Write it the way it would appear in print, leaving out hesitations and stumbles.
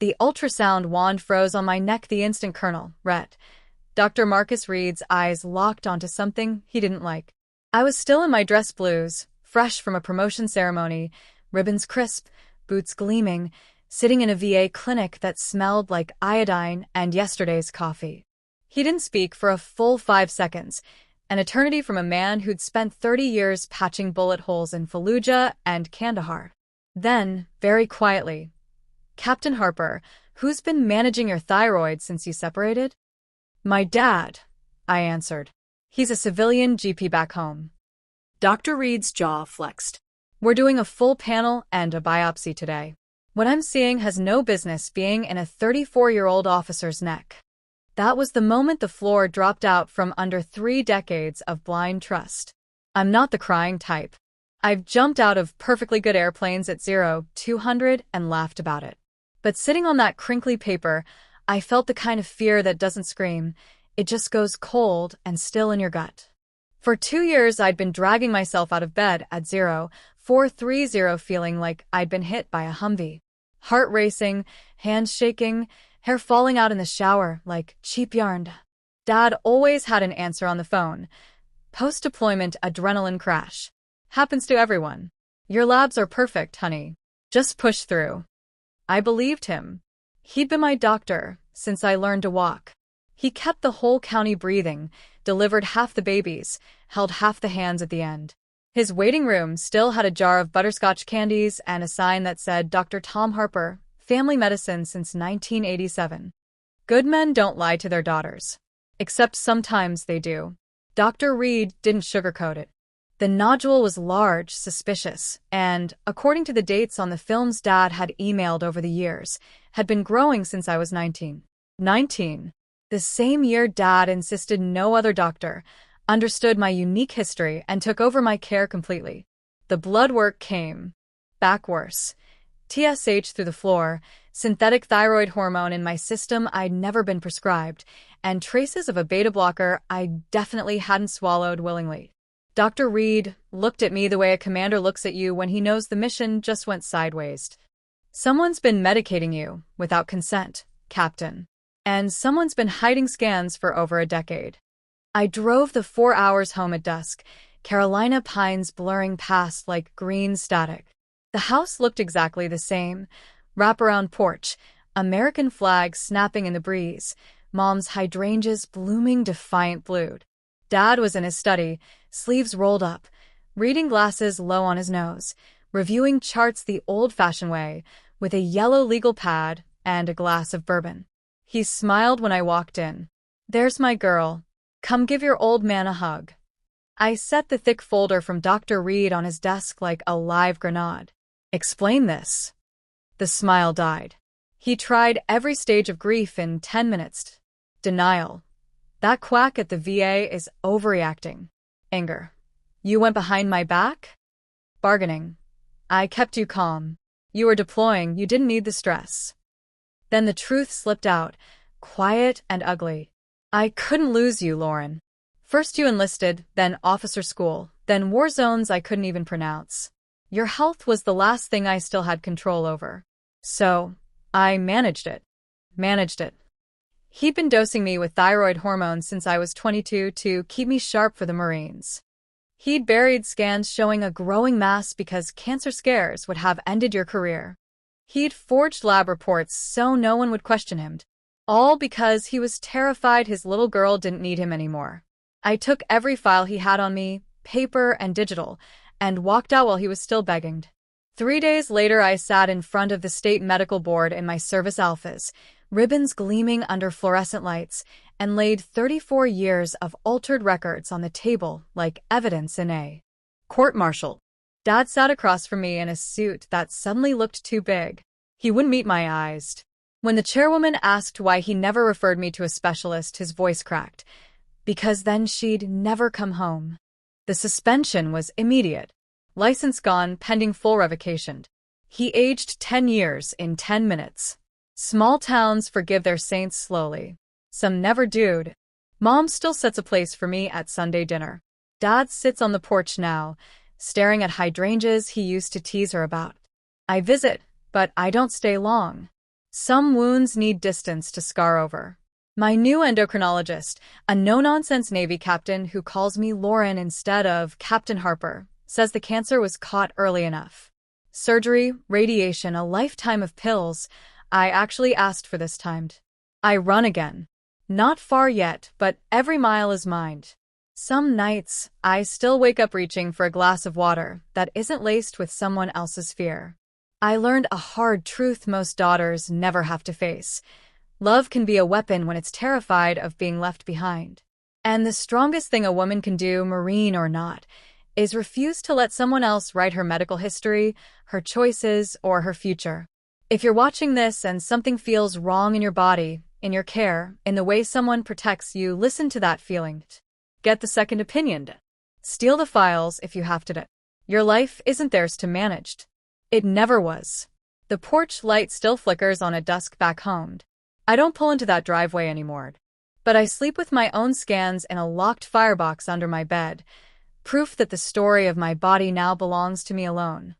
The ultrasound wand froze on my neck the instant Colonel, Rhett. Dr. Marcus Reed's eyes locked onto something he didn't like. I was still in my dress blues, fresh from a promotion ceremony, ribbons crisp, boots gleaming, sitting in a VA clinic that smelled like iodine and yesterday's coffee. He didn't speak for a full 5 seconds, an eternity from a man who'd spent 30 years patching bullet holes in Fallujah and Kandahar. Then, very quietly, "Captain Harper, who's been managing your thyroid since you separated?" "My dad," I answered. "He's a civilian GP back home." Dr. Reed's jaw flexed. "We're doing a full panel and a biopsy today. What I'm seeing has no business being in a 34-year-old officer's neck." That was the moment the floor dropped out from under 3 decades of blind trust. I'm not the crying type. I've jumped out of perfectly good airplanes at 0-200 and laughed about it. But sitting on that crinkly paper, I felt the kind of fear that doesn't scream. It just goes cold and still in your gut. For 2 years, I'd been dragging myself out of bed at 0-430 feeling like I'd been hit by a Humvee. Heart racing, hands shaking, hair falling out in the shower like cheap yarn. Dad always had an answer on the phone. "Post-deployment adrenaline crash. Happens to everyone. Your labs are perfect, honey. Just push through." I believed him. He'd been my doctor since I learned to walk. He kept the whole county breathing, delivered half the babies, held half the hands at the end. His waiting room still had a jar of butterscotch candies and a sign that said Dr. Tom Harper, family medicine since 1987. Good men don't lie to their daughters. Except sometimes they do. Dr. Reed didn't sugarcoat it. The nodule was large, suspicious, and, according to the dates on the films Dad had emailed over the years, had been growing since I was 19. 19. The same year Dad insisted no other doctor understood my unique history and took over my care completely. The blood work came back worse. TSH through the floor, synthetic thyroid hormone in my system I'd never been prescribed, and traces of a beta blocker I definitely hadn't swallowed willingly. Dr. Reed looked at me the way a commander looks at you when he knows the mission just went sideways. "Someone's been medicating you, without consent, Captain. And someone's been hiding scans for over a decade." I drove the 4 hours home at dusk, Carolina pines blurring past like green static. The house looked exactly the same. Wraparound porch, American flag snapping in the breeze, Mom's hydrangeas blooming defiant blue. Dad was in his study, sleeves rolled up, reading glasses low on his nose, reviewing charts the old-fashioned way, with a yellow legal pad and a glass of bourbon. He smiled when I walked in. "There's my girl. Come give your old man a hug." I set the thick folder from Dr. Reed on his desk like a live grenade. "Explain this." The smile died. He tried every stage of grief in 10 minutes. Denial. "That quack at the VA is overreacting." Anger. "You went behind my back?" Bargaining. "I kept you calm. You were deploying, you didn't need the stress." Then the truth slipped out, quiet and ugly. "I couldn't lose you, Lauren. First you enlisted, then officer school, then war zones I couldn't even pronounce. Your health was the last thing I still had control over. So, I managed it. He'd been dosing me with thyroid hormones since I was 22 to keep me sharp for the Marines. He'd buried scans showing a growing mass because cancer scares would have ended your career. He'd forged lab reports so no one would question him. All because he was terrified his little girl didn't need him anymore. I took every file he had on me, paper and digital, and walked out while he was still begging. 3 days later, I sat in front of the state medical board in my service alphas, ribbons gleaming under fluorescent lights, and laid 34 years of altered records on the table like evidence in a court-martial. Dad sat across from me in a suit that suddenly looked too big. He wouldn't meet my eyes. When the chairwoman asked why he never referred me to a specialist, his voice cracked. Because then she'd never come home. The suspension was immediate. License gone, pending full revocation. He aged 10 years in 10 minutes. Small towns forgive their saints slowly. Some never do. Mom still sets a place for me at Sunday dinner. Dad sits on the porch now, staring at hydrangeas he used to tease her about. I visit, but I don't stay long. Some wounds need distance to scar over. My new endocrinologist, a no-nonsense Navy captain who calls me Lauren instead of Captain Harper, says the cancer was caught early enough. Surgery, radiation, a lifetime of pills. I actually asked for this timed. I run again. Not far yet, but every mile is mined. Some nights, I still wake up reaching for a glass of water that isn't laced with someone else's fear. I learned a hard truth most daughters never have to face. Love can be a weapon when it's terrified of being left behind. And the strongest thing a woman can do, Marine or not, is refuse to let someone else write her medical history, her choices, or her future. If you're watching this and something feels wrong in your body, in your care, in the way someone protects you, listen to that feeling. Get the second opinion. Steal the files if you have to. Your life isn't theirs to manage. It never was. The porch light still flickers on a dusk back home. I don't pull into that driveway anymore. But I sleep with my own scans in a locked firebox under my bed, proof that the story of my body now belongs to me alone.